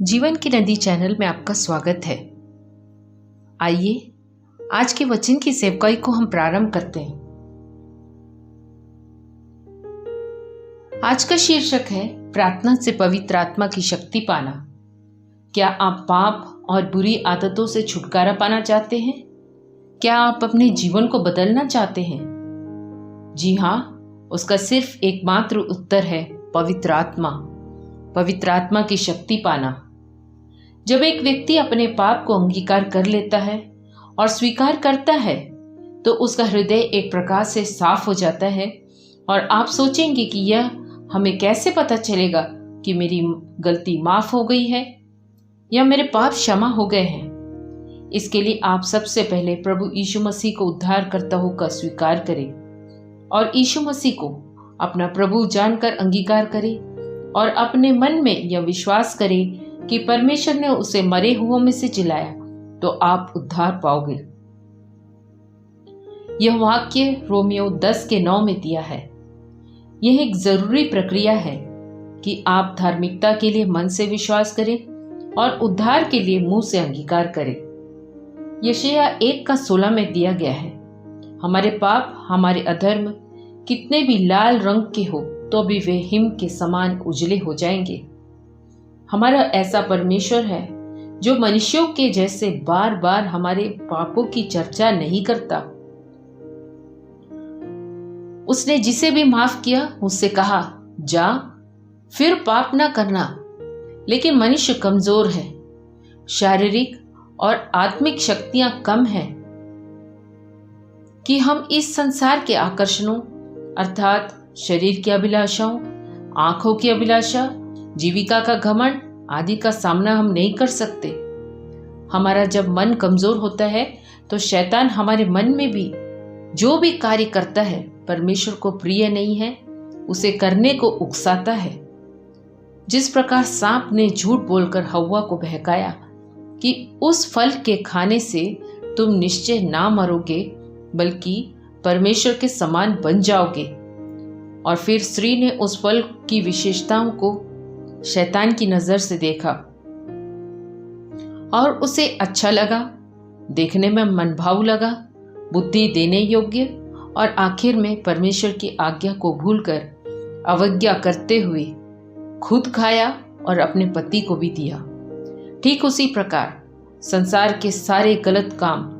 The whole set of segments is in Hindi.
जीवन की नदी चैनल में आपका स्वागत है। आइए आज के वचन की सेवकाई को हम प्रारंभ करते हैं। आज का शीर्षक है प्रार्थना से पवित्र आत्मा की शक्ति पाना। क्या आप पाप और बुरी आदतों से छुटकारा पाना चाहते हैं? क्या आप अपने जीवन को बदलना चाहते हैं? जी हाँ, उसका सिर्फ एकमात्र उत्तर है पवित्र आत्मा। पवित्र आत्मा की शक्ति पाना। जब एक व्यक्ति अपने पाप को अंगीकार कर लेता है और स्वीकार करता है तो उसका हृदय एक प्रकार से साफ हो जाता है। और आप सोचेंगे कि यह हमें कैसे पता चलेगा कि मेरी गलती माफ हो गई है या मेरे पाप क्षमा हो गए हैं। इसके लिए आप सबसे पहले प्रभु यीशु मसीह को उद्धारकर्ता होकर स्वीकार करें और यीशु मसीह को अपना प्रभु जानकर अंगीकार करें और अपने मन में यह विश्वास करें कि परमेश्वर ने उसे मरे हुओं में से जिलाया, तो आप उद्धार पाओगे। यह वाक्य रोमियो 10:9 में दिया है। यह एक जरूरी प्रक्रिया है कि आप धार्मिकता के लिए मन से विश्वास करें और उद्धार के लिए मुंह से अंगीकार करें। यशायाह 1:16 में दिया गया है, हमारे पाप, हमारे अधर्म कितने भी लाल रंग के हो तो भी वे हिम के समान उजले हो जाएंगे। हमारा ऐसा परमेश्वर है जो मनुष्यों के जैसे बार बार हमारे पापों की चर्चा नहीं करता। उसने जिसे भी माफ किया उससे कहा, जा फिर पाप ना करना। लेकिन मनुष्य कमजोर है, शारीरिक और आत्मिक शक्तियां कम हैं कि हम इस संसार के आकर्षणों अर्थात शरीर की अभिलाषाओं, आंखों की अभिलाषा, जीविका का घमंड आदि का सामना हम नहीं कर सकते। हमारा जब मन कमजोर होता है तो शैतान हमारे मन में भी जो भी कार्य करता है परमेश्वर को प्रिय नहीं है, उसे करने को उकसाता है। जिस प्रकार सांप ने झूठ बोलकर हव्वा को बहकाया कि उस फल के खाने से तुम निश्चय ना मरोगे बल्कि परमेश्वर के समान बन जाओगे, और फिर स्त्री ने उस फल की विशेषताओं को शैतान की नजर से देखा और उसे अच्छा लगा, देखने में मनभाऊ लगा, बुद्धि देने योग्य, और आखिर में परमेश्वर की आज्ञा को भूलकर अवज्ञा करते हुए खुद खाया और अपने पति को भी दिया। ठीक उसी प्रकार संसार के सारे गलत काम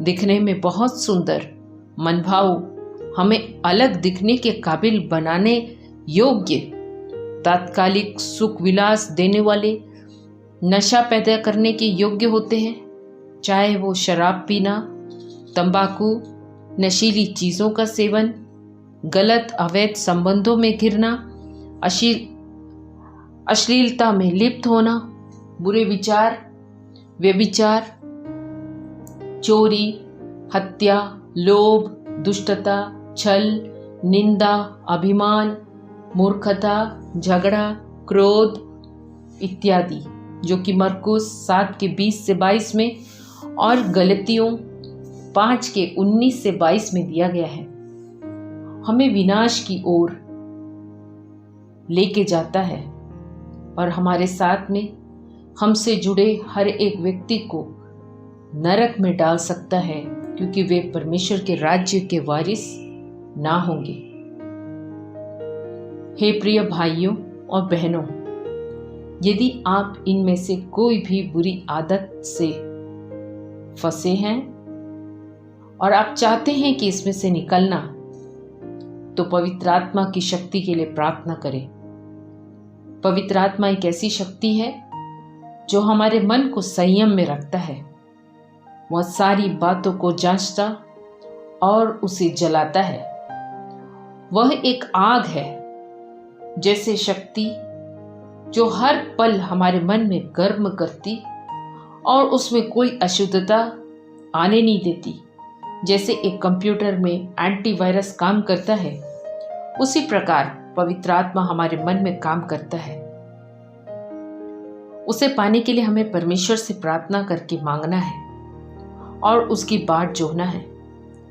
दिखने में बहुत सुंदर, मनभाऊ, हमें अलग दिखने के काबिल बनाने योग्य, तात्कालिक सुख विलास देने वाले, नशा पैदा करने के योग्य होते हैं। चाहे वो शराब पीना, तंबाकू, नशीली चीज़ों का सेवन, गलत अवैध संबंधों में घिरना, अश्लीलता में लिप्त होना, बुरे विचार, व्यभिचार, चोरी, हत्या, लोभ, दुष्टता, छल, निंदा, अभिमान, मूर्खता, झगड़ा, क्रोध इत्यादि, जो कि मरकुस 7:20-22 में और गलतियों 5:19-22 में दिया गया है, हमें विनाश की ओर लेके जाता है और हमारे साथ में हमसे जुड़े हर एक व्यक्ति को नरक में डाल सकता है, क्योंकि वे परमेश्वर के राज्य के वारिस ना होंगे। हे प्रिय भाइयों और बहनों, यदि आप इनमें से कोई भी बुरी आदत से फंसे हैं और आप चाहते हैं कि इसमें से निकलना, तो पवित्र आत्मा की शक्ति के लिए प्रार्थना करें। पवित्र आत्मा एक ऐसी शक्ति है जो हमारे मन को संयम में रखता है। वह सारी बातों को जांचता और उसे जलाता है। वह एक आग है जैसे शक्ति जो हर पल हमारे मन में गर्म करती और उसमें कोई अशुद्धता आने नहीं देती। जैसे एक कंप्यूटर में एंटीवायरस काम करता है, उसी प्रकार पवित्र आत्मा हमारे मन में काम करता है। उसे पाने के लिए हमें परमेश्वर से प्रार्थना करके मांगना है और उसकी बाट जोहना है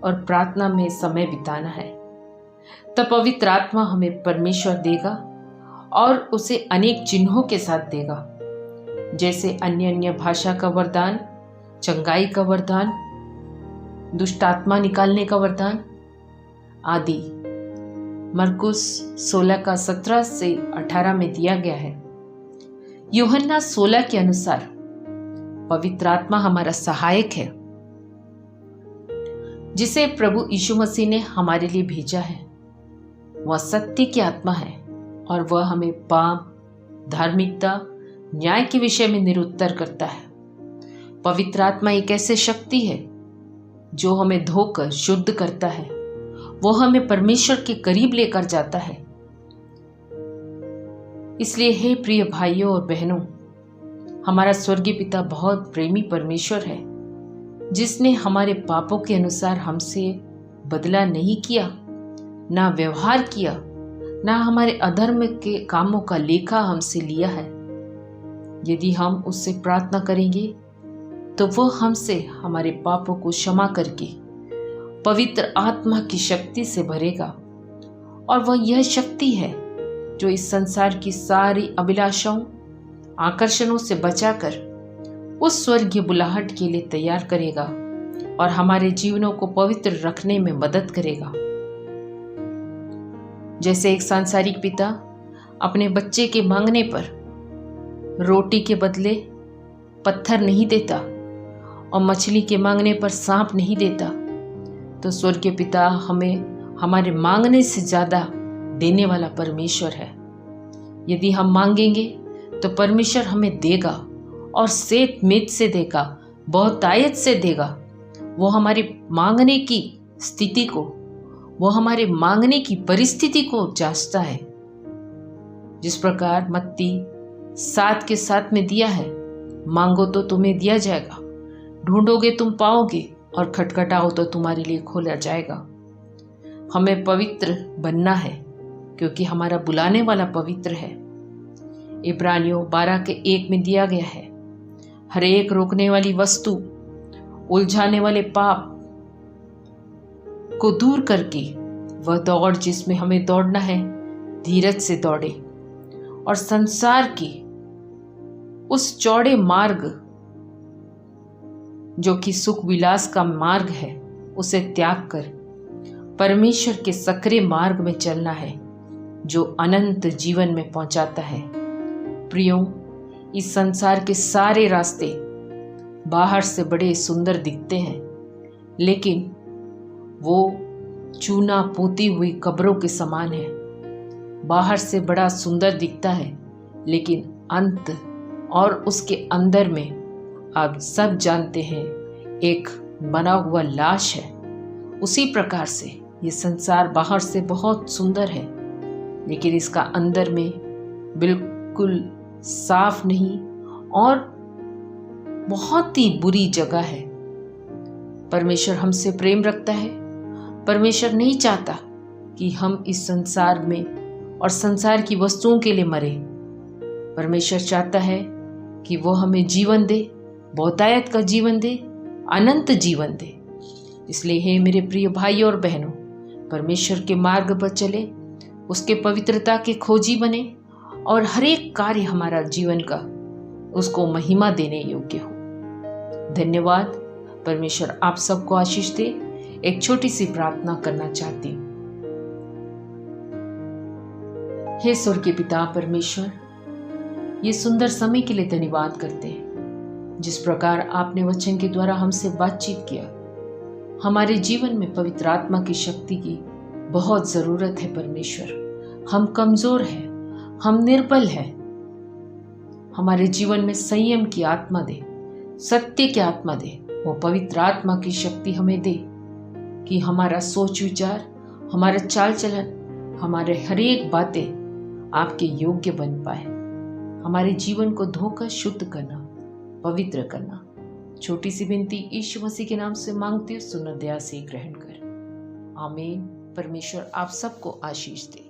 और प्रार्थना में समय बिताना है। तब पवित्र आत्मा हमें परमेश्वर देगा और उसे अनेक चिन्हों के साथ देगा। जैसे अन्य अन्य भाषा का वरदान, चंगाई का वरदान, दुष्ट आत्मा निकालने का वरदान आदि मरकुस 16 का 17 से 18 में दिया गया है। यूहन्ना 16 के अनुसार पवित्र आत्मा हमारा सहायक है, जिसे प्रभु यीशु मसीह ने हमारे लिए भेजा है। वह सत्य की आत्मा है और वह हमें पाप, धार्मिकता, न्याय के विषय में निरुत्तर करता है। पवित्र आत्मा एक ऐसी शक्ति है जो हमें धोकर शुद्ध करता है। वो हमें परमेश्वर के करीब लेकर जाता है। इसलिए हे प्रिय भाइयों और बहनों, हमारा स्वर्गीय पिता बहुत प्रेमी परमेश्वर है, जिसने हमारे पापों के अनुसार हमसे बदला नहीं किया, ना व्यवहार किया, ना हमारे अधर्म के कामों का लेखा हमसे लिया है। यदि हम उससे प्रार्थना करेंगे तो वह हमसे हमारे पापों को क्षमा करके पवित्र आत्मा की शक्ति से भरेगा। और वह यह शक्ति है जो इस संसार की सारी अभिलाषाओं, आकर्षणों से बचाकर उस स्वर्गीय बुलाहट के लिए तैयार करेगा और हमारे जीवनों को पवित्र रखने में मदद करेगा। जैसे एक सांसारिक पिता अपने बच्चे के मांगने पर रोटी के बदले पत्थर नहीं देता और मछली के मांगने पर सांप नहीं देता, तो स्वर्गीय पिता हमें हमारे मांगने से ज़्यादा देने वाला परमेश्वर है। यदि हम मांगेंगे तो परमेश्वर हमें देगा और सेत मेत से देगा, बहुतायत से देगा। वो हमारे मांगने की स्थिति को, वो हमारे मांगने की परिस्थिति को जांचता है। जिस प्रकार मत्ती 7 के 7 में दिया है, मांगो तो तुम्हें दिया जाएगा, ढूंढोगे तुम पाओगे और खटखटाओ तो तुम्हारे लिए खोला जाएगा। हमें पवित्र बनना है क्योंकि हमारा बुलाने वाला पवित्र है। इब्रानियों 12 के 1 में दिया गया है, हर एक रोकने वाली वस्तु, उलझाने वाले पाप को दूर करके वह दौड़ जिसमें हमें दौड़ना है, धीरज से दौड़े और संसार की उस चौड़े मार्ग जो कि सुख विलास का मार्ग है, उसे त्याग कर परमेश्वर के सकरे मार्ग में चलना है जो अनंत जीवन में पहुंचाता है। प्रियों, इस संसार के सारे रास्ते बाहर से बड़े सुंदर दिखते हैं, लेकिन वो चूना पोती हुई कब्रों के समान है। बाहर से बड़ा सुंदर दिखता है, लेकिन अंत और उसके अंदर में आप सब जानते हैं एक बना हुआ लाश है। उसी प्रकार से ये संसार बाहर से बहुत सुंदर है, लेकिन इसका अंदर में बिल्कुल साफ नहीं और बहुत ही बुरी जगह है। परमेश्वर हमसे प्रेम रखता है। परमेश्वर नहीं चाहता कि हम इस संसार में और संसार की वस्तुओं के लिए मरे। परमेश्वर चाहता है कि वो हमें जीवन दे, बहुतायत का जीवन दे, अनंत जीवन दे। इसलिए हे मेरे प्रिय भाइयों और बहनों, परमेश्वर के मार्ग पर चले, उसके पवित्रता के खोजी बने और हर एक कार्य हमारा जीवन का उसको महिमा देने योग्य हो। धन्यवाद। परमेश्वर आप सबको आशीष दे। एक छोटी सी प्रार्थना करना चाहती हूँ। हे स्वर्गीय पिता परमेश्वर, ये सुंदर समय के लिए धन्यवाद करते हैं। जिस प्रकार आपने वचन के द्वारा हमसे बातचीत किया, हमारे जीवन में पवित्र आत्मा की शक्ति की बहुत ज़रूरत है। परमेश्वर, हम कमज़ोर हैं, हम निर्बल हैं। हमारे जीवन में संयम की आत्मा दे, सत्य की आत्मा दे। वो पवित्र आत्मा की शक्ति हमें दे कि हमारा सोच विचार, हमारा चाल चलन, हमारे हर एक बातें आपके योग्य बन पाए। हमारे जीवन को धोकर शुद्ध करना, पवित्र करना। छोटी सी विनती यीशु मसीह के नाम से मांगती हूँ, सुन दया से ग्रहण कर। आमीन। परमेश्वर आप सबको आशीष दे।